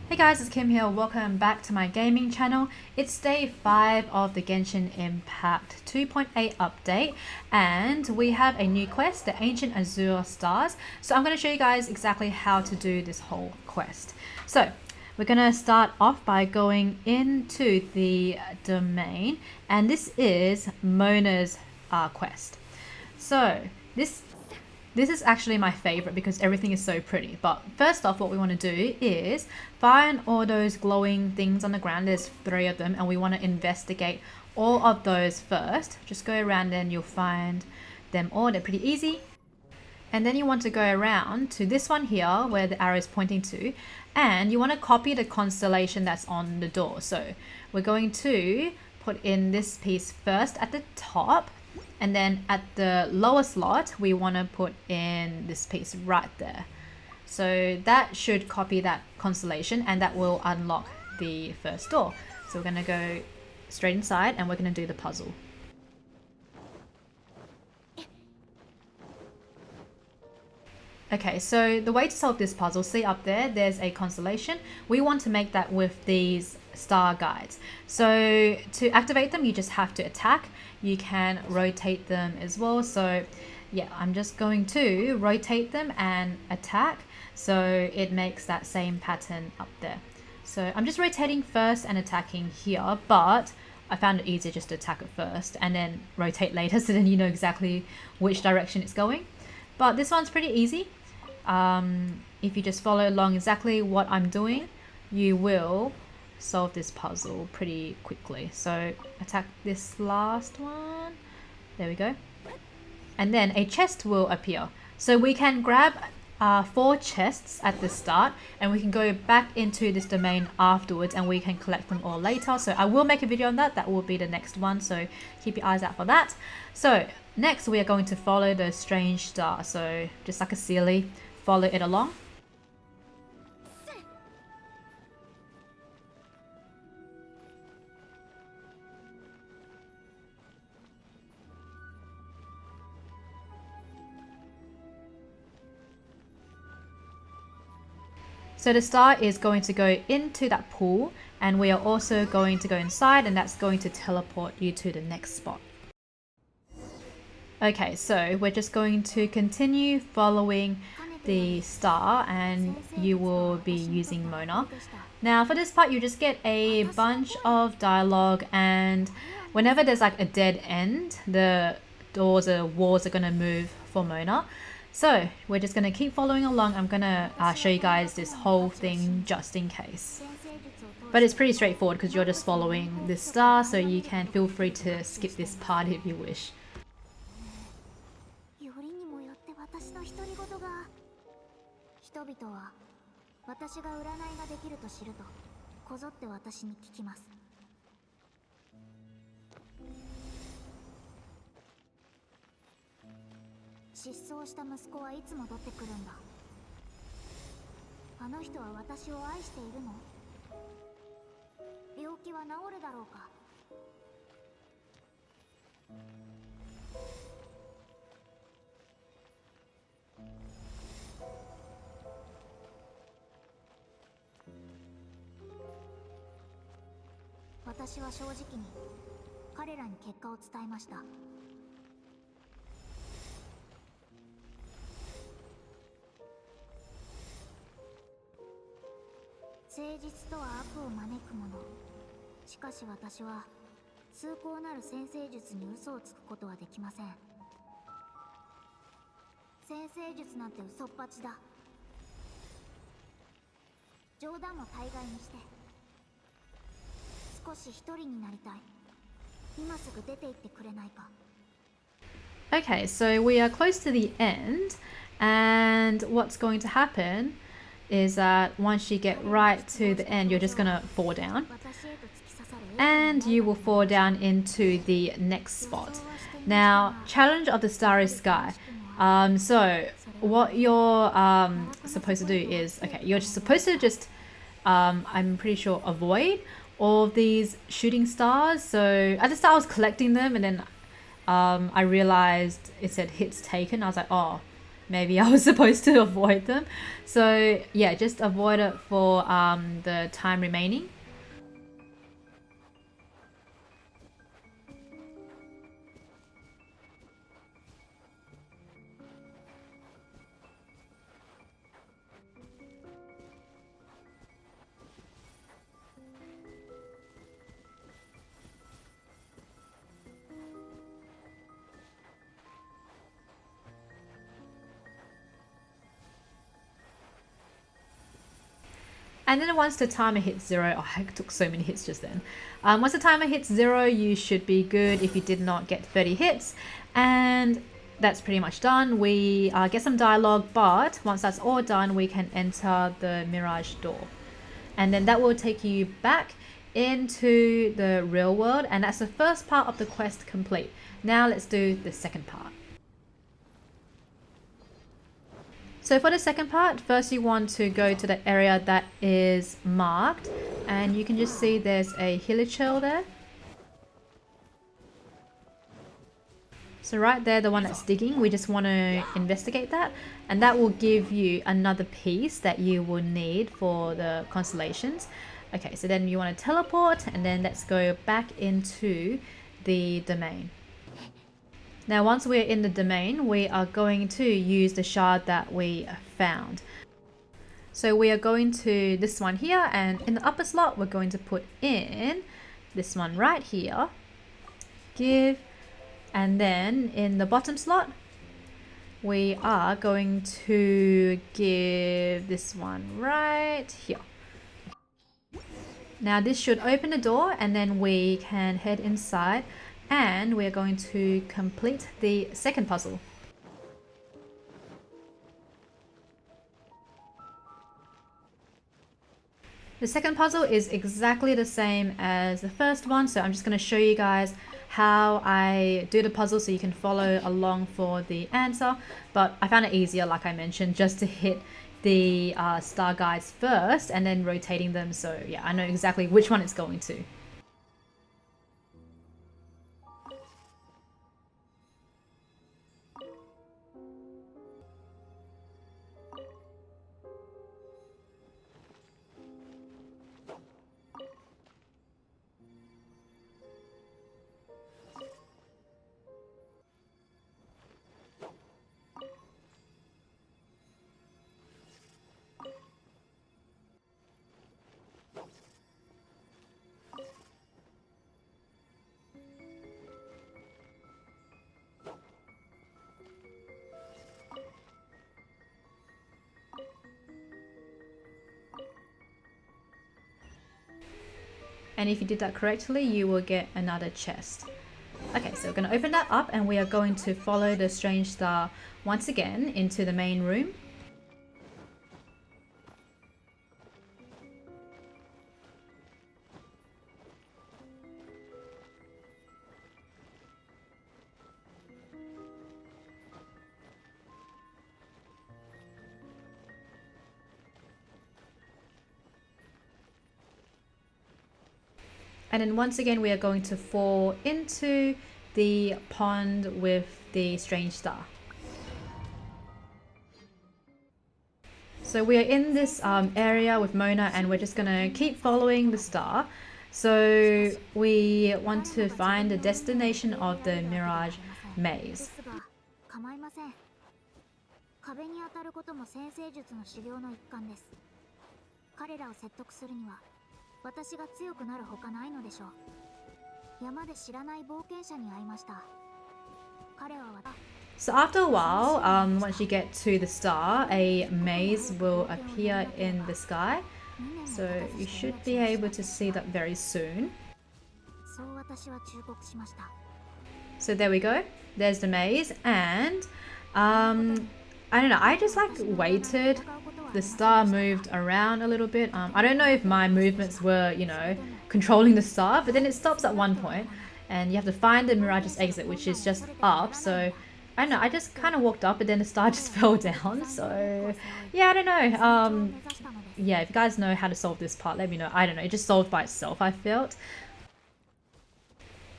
Hey guys, it's Kim here. Welcome back to my gaming channel. It's day 5 of the Genshin Impact 2.8 update, and we have a new quest, the Ancient Azure Stars. So I'm going to show you guys exactly how to do this whole quest. So we're going to start off by going into the domain, and this is Mona's quest. So this is actually my favorite because everything is so pretty. But first off, what we want to do is find all those glowing things on the ground. There's 3 of them, and we want to investigate all of those first. Just go around and you'll find them all. They're pretty easy. And then you want to go around to this one here where the arrow is pointing to, and you want to copy the constellation that's on the door. So we're going to put in this piece first at the top. And then at the lower slot, we want to put in this piece right there. So that should copy that constellation, and that will unlock the first door. So we're going to go straight inside and we're going to do the puzzle. Okay, so the way to solve this puzzle, see up there, there's a constellation. We want to make that with these star guides. So to activate them, you just have to attack. You can rotate them as well. So yeah, I'm just going to rotate them and attack. So it makes that same pattern up there. So I'm just rotating first and attacking here, but I found it easier just to attack it first and then rotate later, so then you know exactly which direction it's going. But this one's pretty easy. If you just follow along exactly what I'm doing, you will solve this puzzle pretty quickly. So attack this last one. There we go. And then a chest will appear. So we can grab 4 chests at the start, and we can go back into this domain afterwards and we can collect them all later. So I will make a video on that. That will be the next one. So keep your eyes out for that. So next we are going to follow the strange star. So just like a silly, follow it along. So the star is going to go into that pool, and we are also going to go inside, and that's going to teleport you to the next spot. Okay, so we're just going to continue following the star, and you will be using Mona. Now for this part, you just get a bunch of dialogue, and whenever there's like a dead end, the doors or walls are going to move for Mona. So we're just going to keep following along. I'm going to show you guys this whole thing just in case. But it's pretty straightforward because you're just following this star, so you can feel free to skip this part if you wish. Okay, so we are close to the end, and what's going to happen is that once you get right to the end, you're just gonna fall down, and you will fall down into the next spot. Now, Challenge of the Starry Sky. So what you're supposed to do is, okay, you're supposed to just I'm pretty sure avoid all of these shooting stars. So at the start I was collecting them, and then I realized it said hits taken. I was like, oh, maybe I was supposed to avoid them. So yeah, just avoid it for the time remaining. And then once the timer hits 0, oh, I took so many hits just then. Once the timer hits 0, you should be good if you did not get 30 hits. And that's pretty much done. We get some dialogue, but once that's all done, we can enter the Mirage door. And then that will take you back into the real world. And that's the first part of the quest complete. Now let's do the second part. So for the second part, first you want to go to the area that is marked, and you can just see there's a hilichurl there. So right there, the one that's digging, we just want to investigate that, and that will give you another piece that you will need for the constellations. Okay, so then you want to teleport, and then let's go back into the domain. Now once we're in the domain, we are going to use the shard that we found. So we are going to this one here, and in the upper slot we're going to put in this one right here, give, and then in the bottom slot we are going to give this one right here. Now this should open the door, and then we can head inside, and we're going to complete the second puzzle. The second puzzle is exactly the same as the first one, so I'm just going to show you guys how I do the puzzle so you can follow along for the answer. But I found it easier, like I mentioned, just to hit the star guides first and then rotating them, so yeah, I know exactly which one it's going to. And if you did that correctly, you will get another chest. Okay, so we're going to open that up, and we are going to follow the strange star once again into the main room. And then once again, we are going to fall into the pond with the strange star. So we are in this area with Mona, and we're just going to keep following the star. So we want to find the destination of the Mirage Maze. So after a while, once you get to the star, a maze will appear in the sky. So you should be able to see that very soon. So there we go. There's the maze, and I don't know, I just like waited. The star moved around a little bit. I don't know if my movements were, you know, controlling the star, but then it stops at one point, and you have to find the Mirage's exit, which is just up. So I don't know, I just kind of walked up, but then the star just fell down. So yeah, I don't know. Yeah, if you guys know how to solve this part, let me know. I don't know, it just solved by itself, I felt.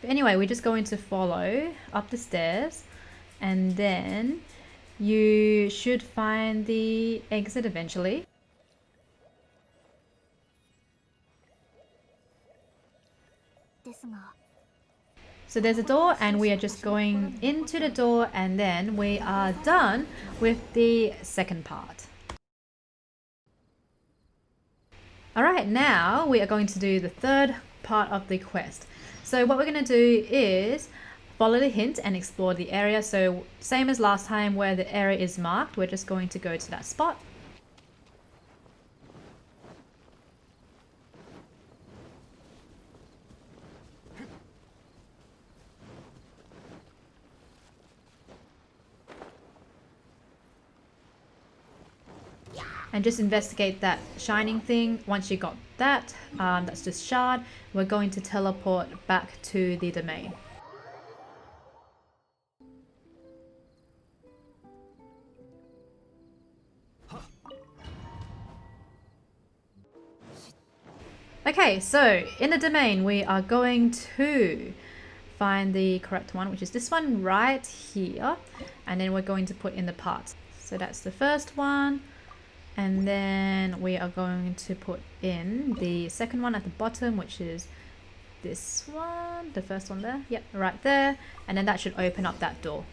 But anyway, we're just going to follow up the stairs, and then you should find the exit eventually. So there's a door and we are just going into the door and then we are done with the second part. Alright, now we are going to do the third part of the quest. So what we're going to do is follow the hint and explore the area. So same as last time where the area is marked, we're just going to go to that spot. And just investigate that shining thing. Once you got that, that's just shard, we're going to teleport back to the domain. Okay, so in the domain we are going to find the correct one, which is this one right here, and then we're going to put in the parts. So that's the first one. And then we are going to put in the second one at the bottom, which is this one, the first one there. Yep, right there. And then that should open up that door.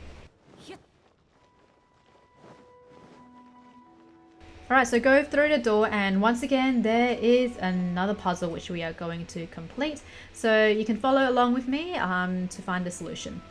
Alright, so go through the door and once again there is another puzzle which we are going to complete. So you can follow along with me to find the solution.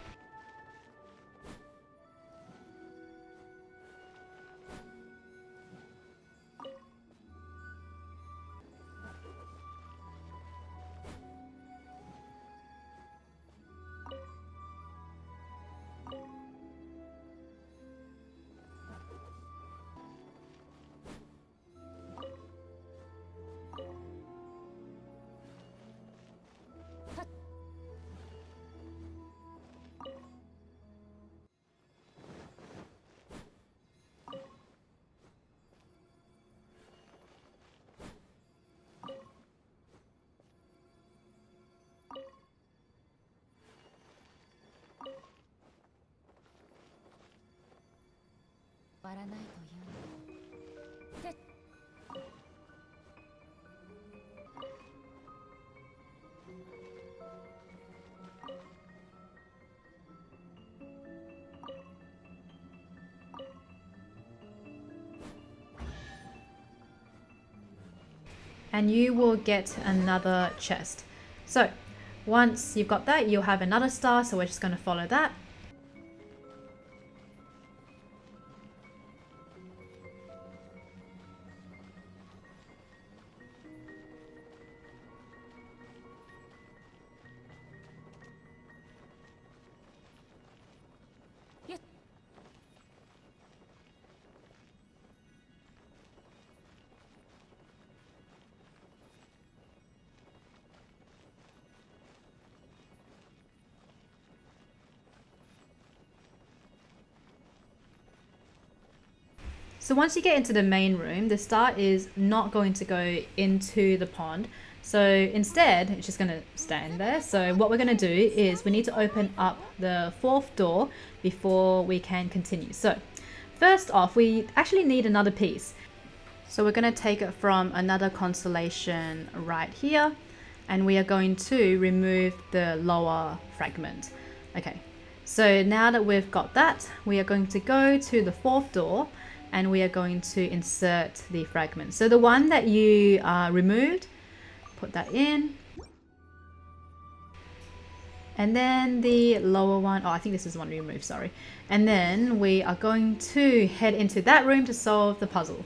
And you will get another chest. So once you've got that, you'll have another star, so we're just going to follow that. So once you get into the main room, the star is not going to go into the pond. So instead, it's just going to stand there. So what we're going to do is we need to open up the fourth door before we can continue. So first off, we actually need another piece. So we're going to take it from another constellation right here. And we are going to remove the lower fragment. Okay, so now that we've got that, we are going to go to the fourth door and we are going to insert the fragment. So the one that you removed, put that in. And then the lower one, oh, I think this is the one we removed, sorry. And then we are going to head into that room to solve the puzzle.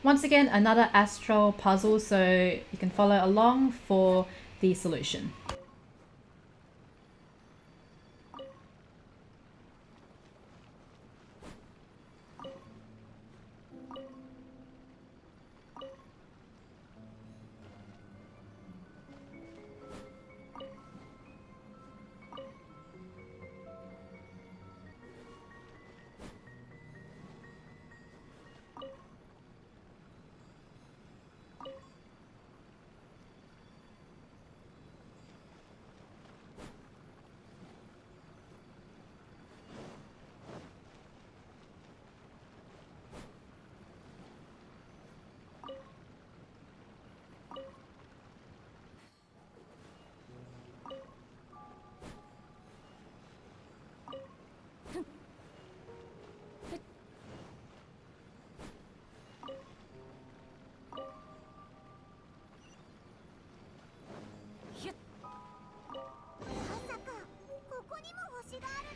Once again, another Astral puzzle, so you can follow along for the solution.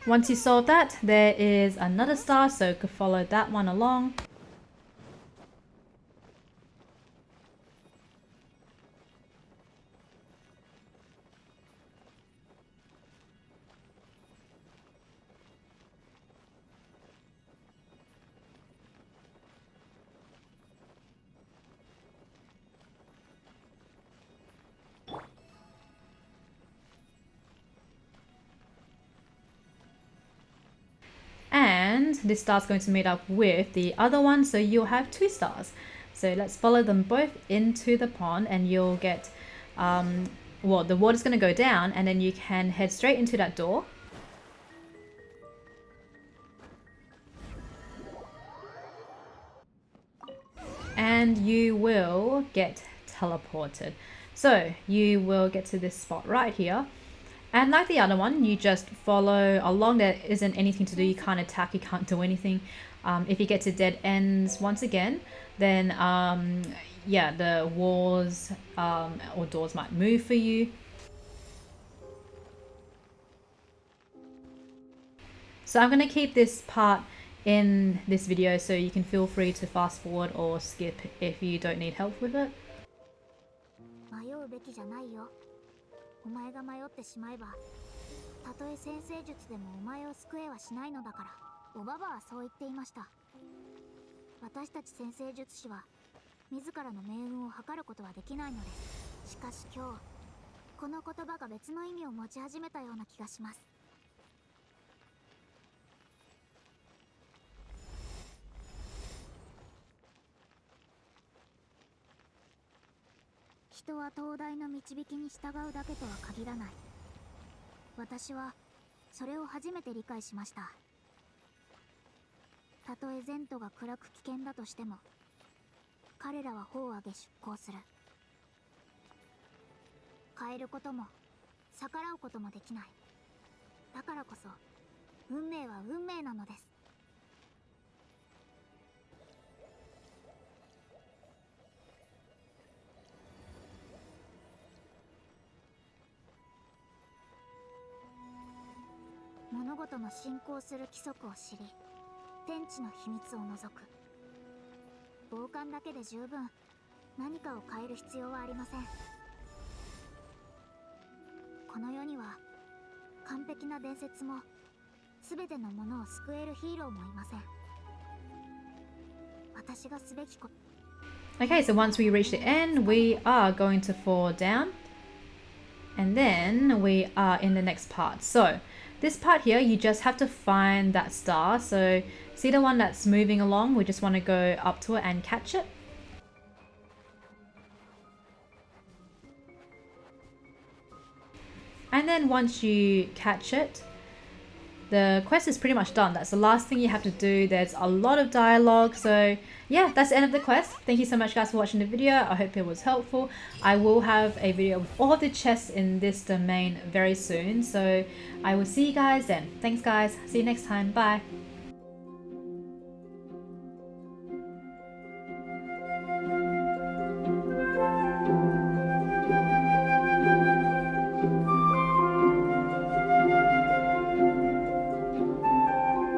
Once you solve that, there is another star, so you could follow that one along. And this star is going to meet up with the other one, so you'll have 2 stars. So let's follow them both into the pond, and you'll get, well, the water's going to go down, and then you can head straight into that door. And you will get teleported. So you will get to this spot right here. And like the other one, you just follow along. There isn't anything to do. You can't attack, you can't do anything. If you get to dead ends once again, then yeah, the walls or doors might move for you. So I'm going to keep this part in this video, so you can feel free to fast forward or skip if you don't need help with it. 迷うべきじゃないよ。お前が迷ってしまえば、たとえ先生術でもお前を救えはしないのだから。おばばはそう言っていました。私たち先生術師は自らの命運を測ることはできないのです。しかし今日、この言葉が別の意味を持ち始めたような気がします。人は東大の導きに従うだけとは限らない。私はそれを初めて理解しました。たとえ前途が暗く危険だとしても、彼らは砲を上げ出航する。変えることも逆らうこともできない。だからこそ運命は運命なのです。物事の進行する規則を知り、天地の秘密を除く。傍観だけで十分何かを変える必要はありません。この世には完璧な伝説も全てのものを救えるヒーローもいません。私がすべきこと。 Okay, so once we reach the end, we are going to fall down, and then we are in the next part. So this part here, you just have to find that star. So see the one that's moving along? We just want to go up to it and catch it. And then once you catch it, the quest is pretty much done. That's the last thing you have to do. There's a lot of dialogue. So yeah, that's the end of the quest. Thank you so much guys for watching the video. I hope it was helpful. I will have a video with all of the chests in this domain very soon. So I will see you guys then. Thanks guys. See you next time. Bye.